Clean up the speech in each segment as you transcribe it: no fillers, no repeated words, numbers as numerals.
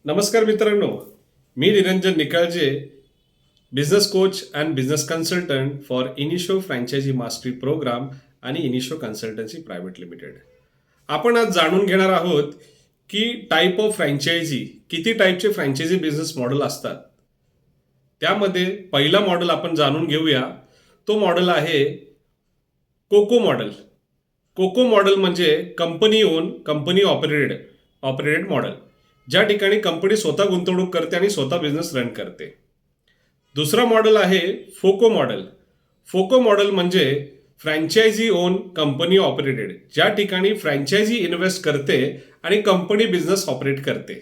नमस्कार मित्रांनो, मी Niranjan Nikalje, business coach and business consultant for Inisho franchise mastery program आणि इनिशो कन्सल्टन्सी प्रायव्हेट लिमिटेड. आपण आज जाणून घेणार आहोत की टाईप ऑफ फ्रँचायझी, किती टाईपचे फ्रँचायझी बिझनेस मॉडेल असतात. त्यामध्ये पहिला मॉडेल आपण जाणून घेऊया. तो मॉडेल आहे कोको मॉडेल. कोको मॉडेल म्हणजे company on company operated model, ज्या ठिकाणी कंपनी स्वतः गुंतवणूक करते आणि स्वतः बिझनेस रन करते. दुसरा मॉडेल आहे फोको मॉडेल. फोको मॉडेल म्हणजे फ्रँचायझी ओन कंपनी ऑपरेटेड, ज्या ठिकाणी फ्रँचायझी इन्व्हेस्ट करते आणि कंपनी बिझनेस ऑपरेट करते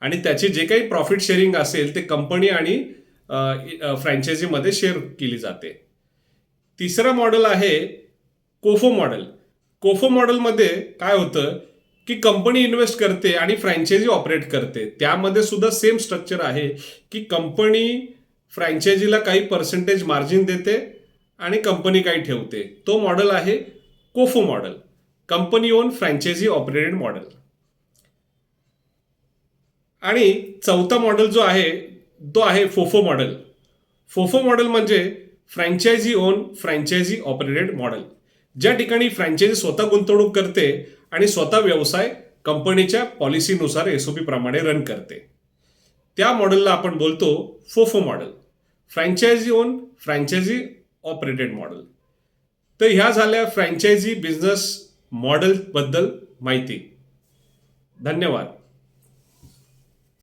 आणि त्याचे जे काही प्रॉफिट शेअरिंग असेल ते कंपनी आणि फ्रँचायझीमध्ये शेअर केली जाते. तिसरा मॉडेल आहे कोफो मॉडेल. कोफो मॉडेलमध्ये काय होतं की कंपनी इन्व्हेस्ट करते आणि फ्रँचायझी ऑपरेट करते. त्यामध्ये सुद्धा सेम स्ट्रक्चर आहे की कंपनी फ्रँचायझीला काही पर्सेंटेज मार्जिन देते आणि कंपनी काही ठेवते. तो मॉडेल आहे COFO model, company own franchise operated model. आणि चौथा मॉडेल जो आहे तो आहे फोफो मॉडेल. फोफो मॉडेल म्हणजे franchise own franchise operated model, ज्या ठिकाणी फ्रँचायझी स्वतः गुंतवणूक करते आणि स्वतः व्यवसाय कंपनीच्या पॉलिसीनुसार एसओपी प्रमाणे रन करते. त्या मॉडेलला आपण बोलतो FOFO model, franchise own franchise operated model. तर ह्या झाल्या फ्रँचायझी बिझनेस मॉडेल बद्दल माहिती. धन्यवाद.